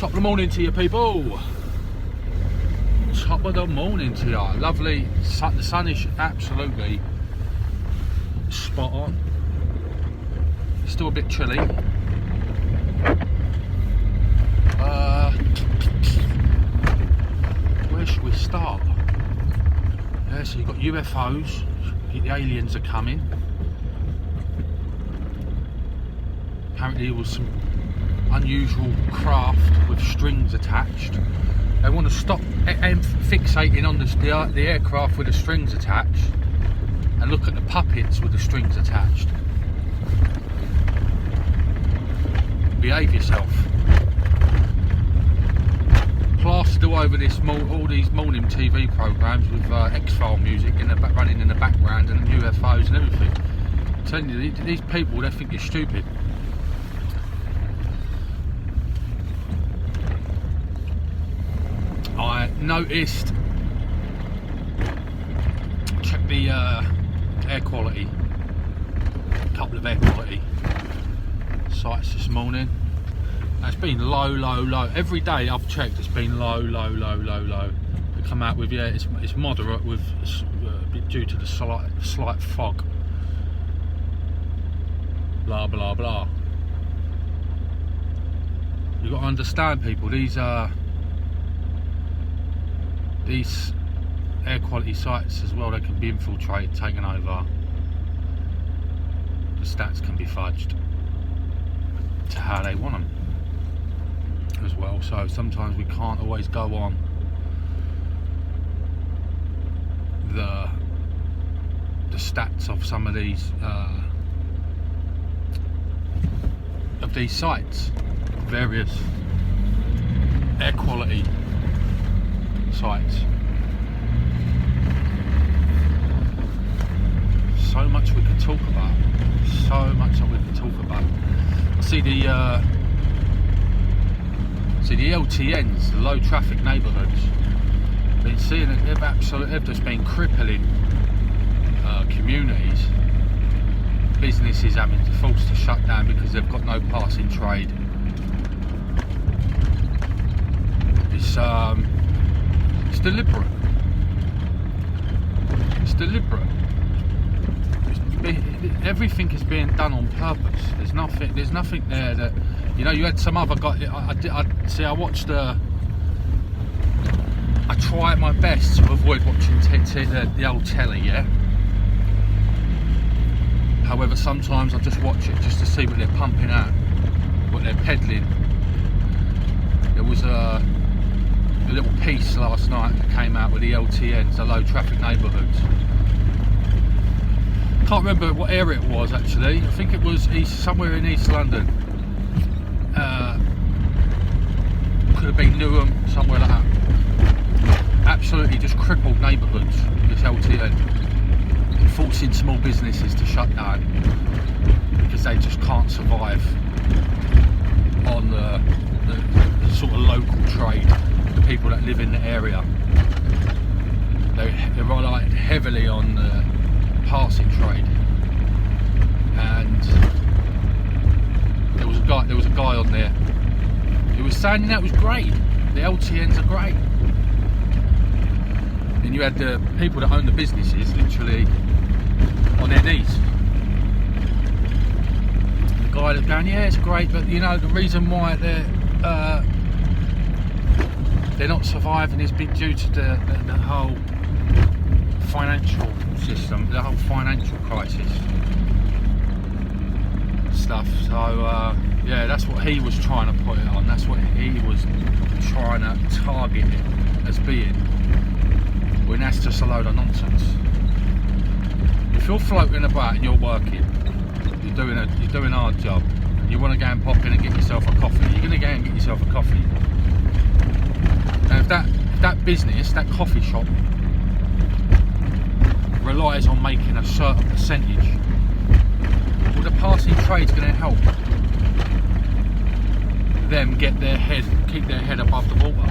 Top of the morning to you, people. Top of the morning to you. Lovely. The sun is absolutely spot on. Still a bit chilly. Where should we start? Yeah, so you've got UFOs. The aliens are coming. Apparently there was some unusual craft with strings attached. They want to stop fixating on the aircraft with the strings attached and look at the puppets with the strings attached. Behave yourself. Plastered all over all these morning TV programmes with X-File music running in the background and UFOs and everything. I'm telling you, these people, they think you're stupid. I noticed, check the air quality, a couple of air quality sites this morning. It's been low. Every day I've checked, it's been low. They come out with, yeah, it's moderate with due to the slight fog. Blah blah blah. You've got to understand, people. These air quality sites as well, they can be infiltrated, taken over. The stats can be fudged to how they want them as well, so sometimes we can't always go on the stats of some of these sites, various air quality sites. So much we could talk about. So much that we could talk about. I see the LTNs, the low traffic neighbourhoods. Been seeing it. They've just been crippling communities. Businesses having to forced to shut down because they've got no passing trade. It's deliberate. It's deliberate. Everything is being done on purpose. There's nothing there that, you know, you had some other guy. I watched I try my best to avoid watching the old telly, yeah. However, sometimes I just watch it just to see what they're pumping out, what they're peddling. There was a little piece last night that came out with the LTNs, the low traffic neighbourhoods. Can't remember what area it was actually. I think it was somewhere in East London. Could have been Newham, somewhere like that. Absolutely just crippled neighbourhoods, this LTN. Forcing small businesses to shut down because they just can't survive on the sort of local trade, the people that live in the area. They rely heavily on the passing trade, and there was a guy on there who was saying that was great, the LTNs are great. Then you had the people that own the businesses literally on their knees. The guy that's going, yeah, it's great, but you know the reason why they're not surviving is due to the whole financial system, the whole financial crisis stuff. So yeah, that's what he was trying to put it on. That's what he was trying to target it as being. When that's just a load of nonsense. If you're floating about and you're working, you're doing a hard job, and you want to go and pop in and get yourself a coffee, you're going to go and get yourself a coffee. Now if that business, that coffee shop, relies on making a certain percentage, well, the passing trade's going to help them keep their head above the water.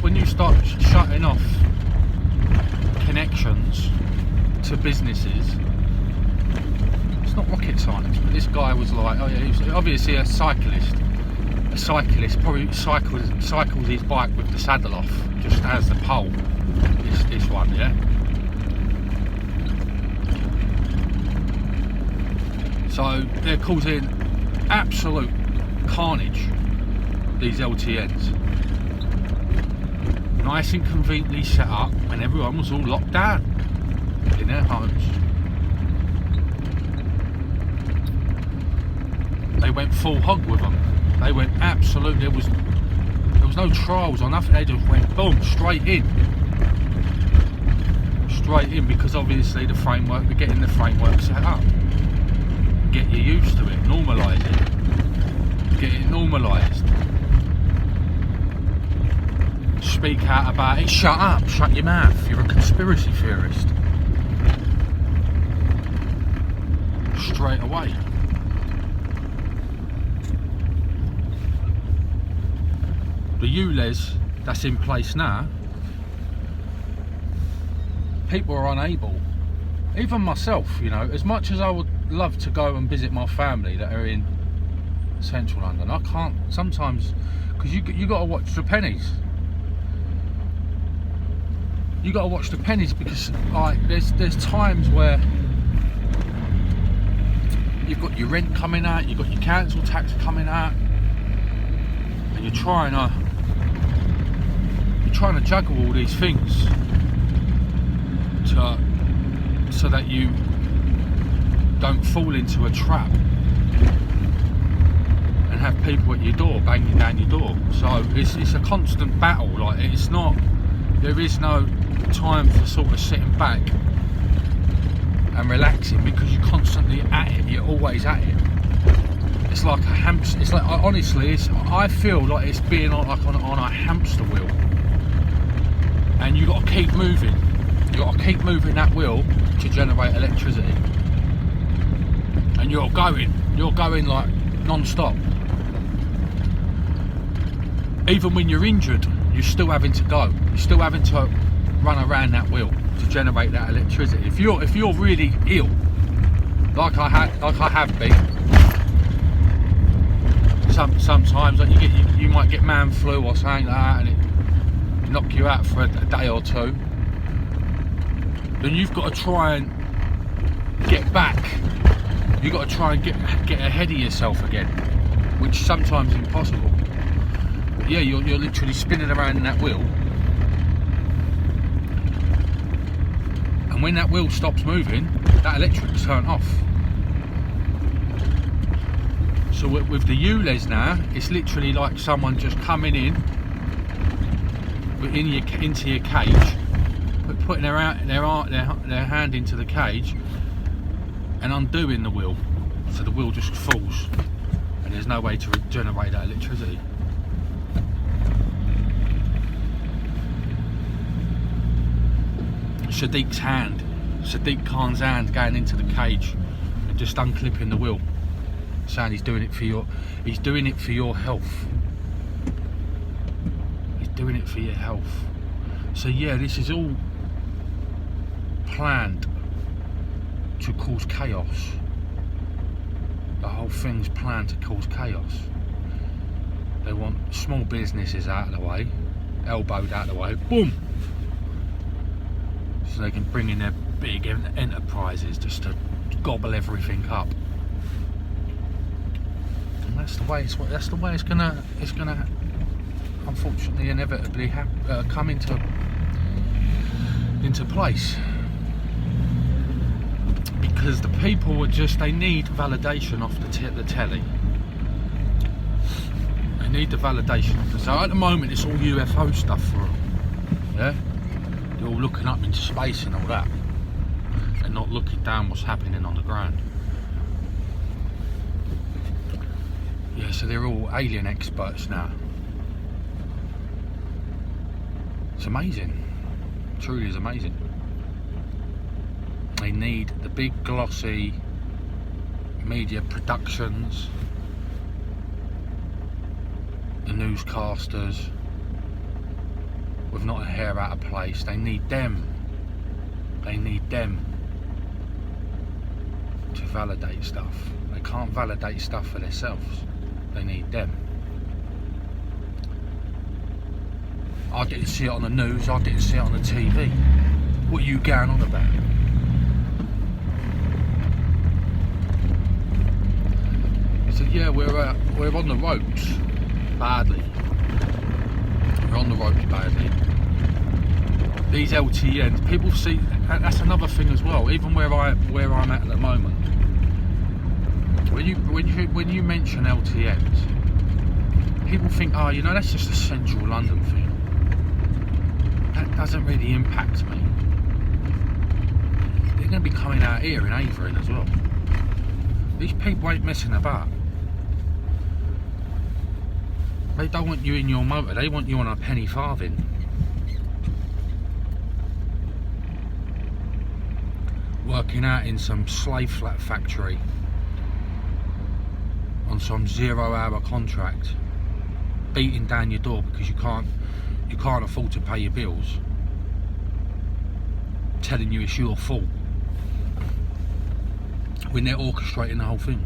When you start shutting off connections to businesses, not rocket science, but this guy was like, oh yeah, he was obviously a cyclist. A cyclist probably cycles his bike with the saddle off, just as the pole. This one, yeah. So they're causing absolute carnage, these LTNs. Nice and conveniently set up when everyone was all locked down in their homes. They went full hog with them. They went absolute. There was no trials or nothing. They just went boom, straight in, because obviously the framework, we're getting the framework set up. Get you used to it, normalise it, get it normalised. Speak out about it. Shut up, shut your mouth. You're a conspiracy theorist. Straight away. The ULEZ that's in place now, people are unable, even myself, you know, as much as I would love to go and visit my family that are in central London, I can't sometimes, because you got to watch the pennies. You got to watch the pennies, because like there's times where you've got your rent coming out, you've got your council tax coming out, and you're trying to juggle all these things so that you don't fall into a trap and have people at your door banging down your door. So it's a constant battle. Like, it's not, there is no time for sort of sitting back and relaxing, because you're constantly at it. You're always at it. It's like a hamster. It's like, honestly, I feel like it's being on a hamster wheel, and you got to keep moving. You got to keep moving that wheel to generate electricity, and you're going like non-stop. Even when you're injured, you're still having to go. You're still having to run around that wheel to generate that electricity. If you're really ill, like I have been, sometimes like you might get man flu or something like that, and it knock you out for a day or two. Then you've got to try and get back. You've got to try and get ahead of yourself again, which sometimes is impossible. But yeah, you're literally spinning around in that wheel, and when that wheel stops moving, that electric's turned off. So with the ULEZ now, it's literally like someone just coming into your cage, putting their hand into the cage and undoing the wheel, so the wheel just falls, and there's no way to generate that electricity. Sadiq Khan's hand going into the cage and just unclipping the wheel, saying he's doing it for your health. He's doing it for your health. So yeah, this is all planned to cause chaos. The whole thing's planned to cause chaos. They want small businesses out of the way, elbowed out of the way, boom, so they can bring in their big enterprises just to gobble everything up. And that's the way it's gonna unfortunately inevitably come into place, because the people are they need validation off the telly. They need the validation. So at the moment it's all UFO stuff for them. Yeah, they're all looking up into space and all that, and not looking down what's happening on the ground. Yeah, so they're all alien experts now. It's amazing. It truly is amazing. They need the big glossy media productions, the newscasters with not a hair out of place. They need them to validate stuff. They can't validate stuff for themselves. They need them. I didn't see it on the news, I didn't see it on the TV. What are you going on about? He said, yeah, we're on the ropes badly. We're on the ropes badly. These LTNs, people see, that's another thing as well. Even where I'm at the moment, when you mention LTNs, people think, oh, you know, that's just a central London thing. That doesn't really impact me. They're going to be coming out here in Avon as well. These people ain't messing about. They don't want you in your motor, they want you on a penny farthing. Working out in some slave flat factory on some 0-hour contract, beating down your door because you can't afford to pay your bills, telling you it's your fault when they're orchestrating the whole thing.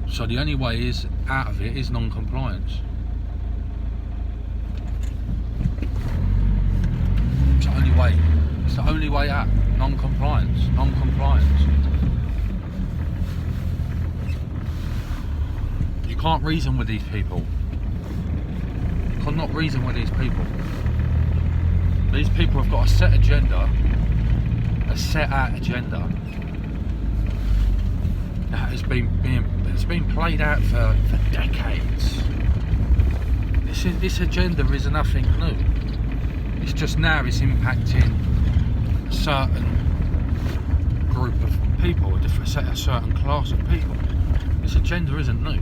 So the only way is out of it is non-compliance. It's the only way. It's the only way out. Non-compliance. Non-compliance. You can't reason with these people. You cannot reason with these people. These people have got a set agenda, a set out agenda that has been played out for decades. This agenda is nothing new. It's just now it's impacting a certain group of people, a certain class of people. This agenda isn't new.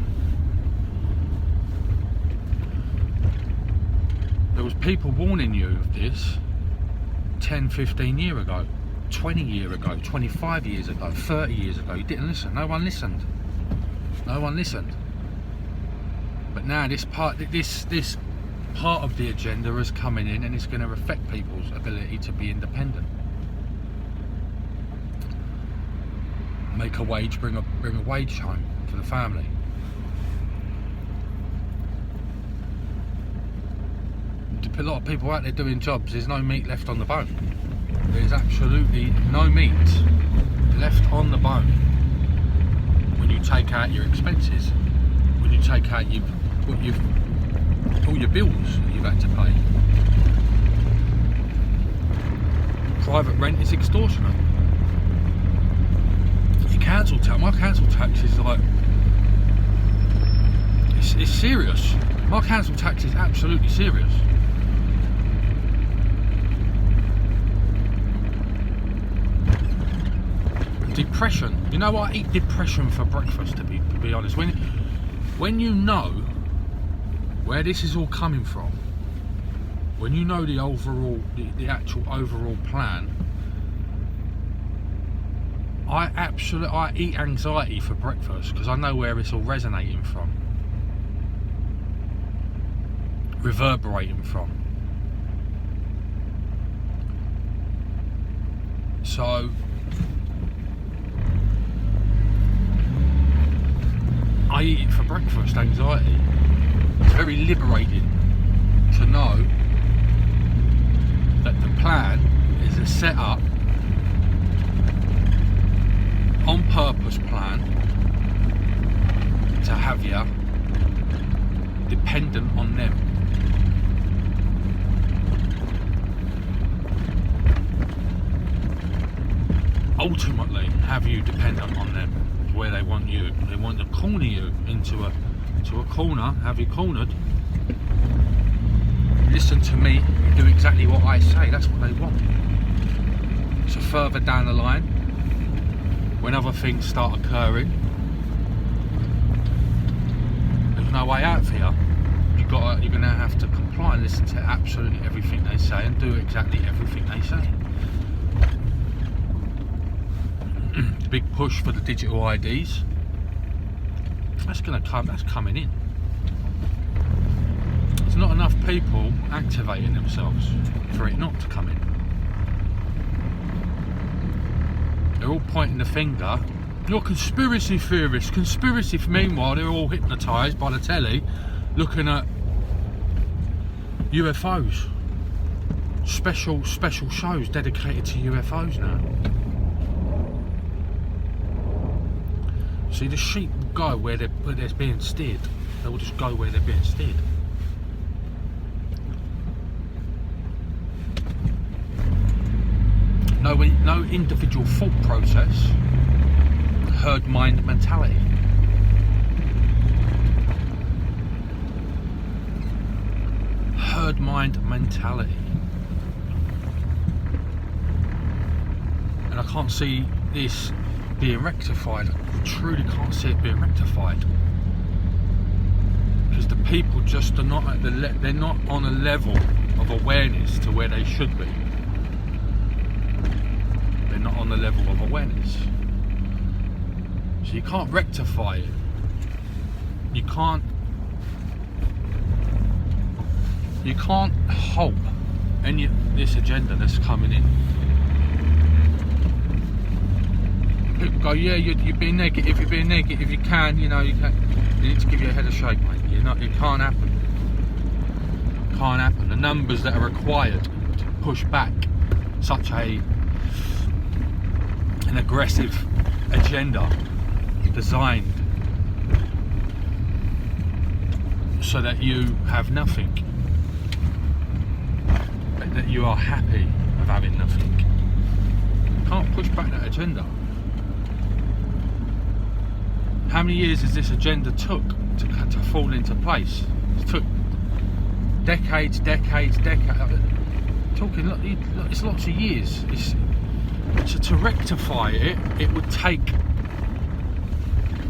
There was people warning you of this 10, 15 years ago, 20 years ago, 25 years ago, 30 years ago. You didn't listen. No one listened. No one listened. But now this part of the agenda is coming in, and it's going to affect people's ability to be independent. Make a wage, bring a wage home for the family. A lot of people out there doing jobs, there's no meat left on the bone. There's absolutely no meat left on the bone when you take out your expenses, when you take out all your bills that you've had to pay. Private rent is extortionate. Your council tax, my council tax is like, it's serious. My council tax is absolutely serious. Depression. You know what? I eat depression for breakfast, to be honest. When you know where this is all coming from, when you know the actual overall plan, I eat anxiety for breakfast because I know where it's all resonating from, reverberating from. So I eat it for breakfast, anxiety. It's very liberating to know that the plan is a set up, on purpose plan to have you dependent on them. Ultimately have you dependent on them. Where they want you. They want to corner you into a corner, have you cornered. Listen to me, do exactly what I say. That's what they want. So further down the line, when other things start occurring, there's no way out for you. You're going to have to comply and listen to absolutely everything they say and do exactly everything they say. Big push for the digital IDs. That's coming in. There's not enough people activating themselves for it not to come in. They're all pointing the finger. You're conspiracy theorists, conspiracy. Meanwhile, they're all hypnotised by the telly, looking at UFOs. Special shows dedicated to UFOs now. See, the sheep will go where they're being steered. They will just go where they're being steered. No individual thought process. Herd mind mentality. Herd mind mentality. And I can't see this being rectified. I truly can't see it being rectified. Because the people just are not at they're not on a level of awareness to where they should be. They're not on the level of awareness. So you can't rectify it. You can't halt any of this agenda that's coming in. People go, yeah, you're being negative, you can, you need to give you a head of shake, mate. It can't happen. It can't happen. The numbers that are required to push back such an aggressive agenda designed so that you have nothing, that you are happy of having nothing. You can't push back that agenda. How many years has this agenda took to fall into place? It took decades. Talking, look, it's lots of years. To rectify it, it would take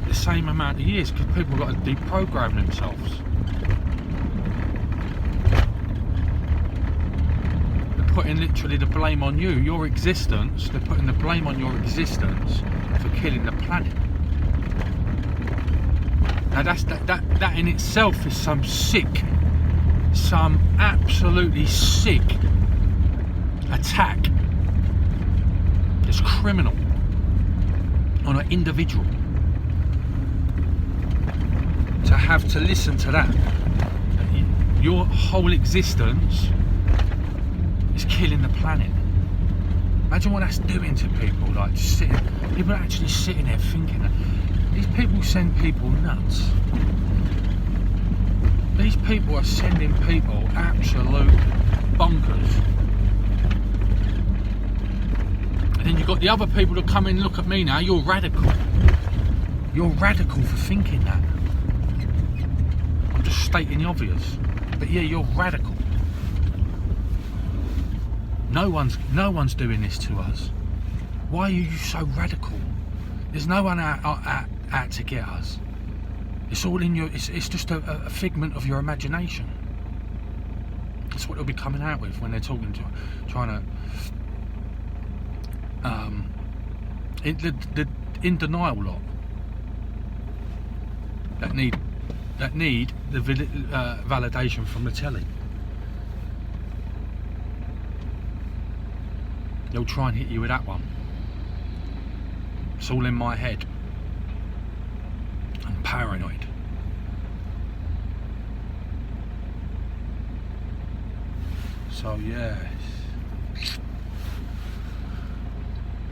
the same amount of years, because people have got to deprogram themselves. They're putting literally the blame on you, your existence. They're putting the blame on your existence for killing the planet. Now that in itself is some absolutely sick attack. It's criminal on an individual. To have to listen to that. Your whole existence is killing the planet. Imagine what that's doing to people. Like people are actually sitting there thinking that. These people send people nuts. These people are sending people absolute bonkers. And then you've got the other people that come in and look at me now. You're radical. You're radical for thinking that. I'm just stating the obvious. But yeah, you're radical. No one's doing this to us. Why are you so radical? There's no one out to get us. It's all in your. It's just a figment of your imagination. That's what they'll be coming out with when they're talking to, trying to. The in denial lot that need the validation from the telly. They'll try and hit you with that one. It's all in my head. I'm paranoid. So yeah.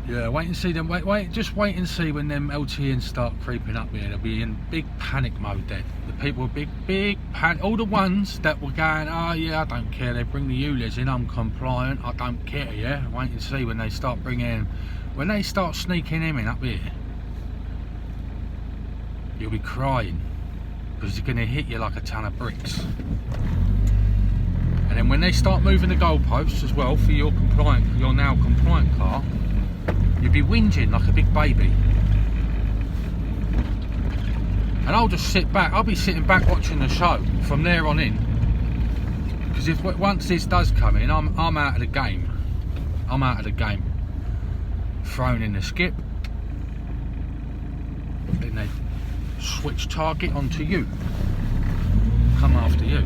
Yeah, wait and see them. Just wait and see when them LTNs start creeping up here. They'll be in big panic mode then. The people are big panic. All the ones that were going, oh yeah, I don't care. They bring the ULEZ in, I'm compliant. I don't care. Yeah, wait and see when they start sneaking him in up here. You'll be crying because it's going to hit you like a ton of bricks. And then when they start moving the goalposts as well for your now compliant car. You'd be whinging like a big baby. And I'll just sit back. I'll be sitting back watching the show from there on in. Because once this does come in, I'm out of the game. I'm out of the game. Thrown in the skip. Then they switch target onto you. Come after you.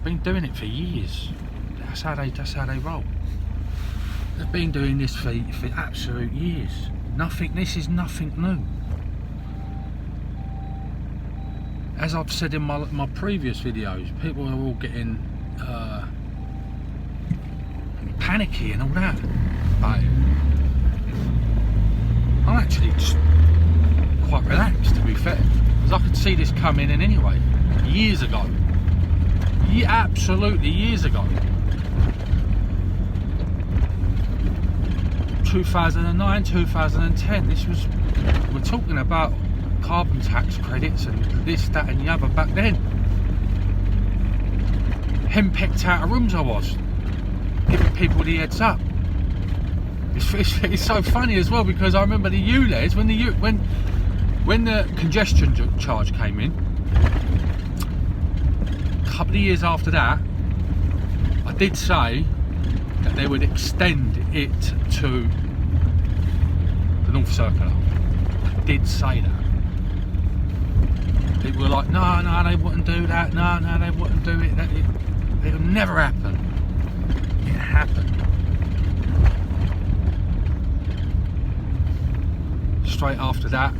Been doing it for years. That's how they roll. They've been doing this for absolute years. This is nothing new. As I've said in my previous videos, people are all getting panicky and all that. But I'm actually just quite relaxed, to be fair, because I could see this coming in anyway, years ago. Yeah, absolutely years ago. 2009, 2010. We're talking about carbon tax credits and this, that, and the other back then. Henpecked out of rooms I was, giving people the heads up. It's so funny as well, because I remember the ULEZ when the congestion charge came in. A couple of years after that, I did say that they would extend it to the North Circular. I did say that. People were like, no, they wouldn't do that. No, they wouldn't do it. It'll never happen. It happened. Straight after that,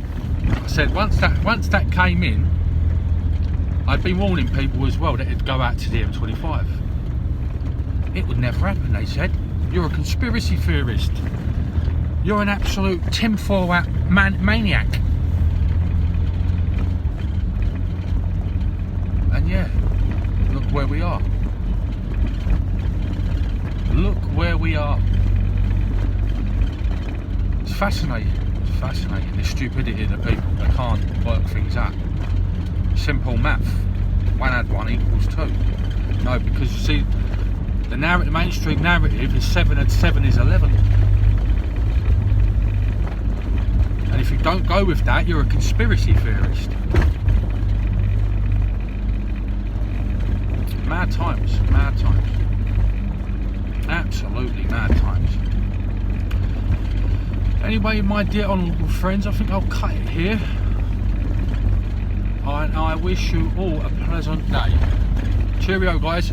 I said once that came in, I'd been warning people as well that it'd go out to the M25. It would never happen, they said. You're a conspiracy theorist. You're an absolute tinfoil hat maniac. And yeah, look where we are. Look where we are. It's fascinating. It's fascinating, the stupidity of the people that can't work things out. Simple math. 1 + 1 = 2. No, because you see, the mainstream narrative is 7 + 7 = 11. And if you don't go with that, you're a conspiracy theorist. Mad times. Absolutely mad times. Anyway, my dear honourable friends, I think I'll cut it here. And I wish you all a pleasant day. Cheerio, guys.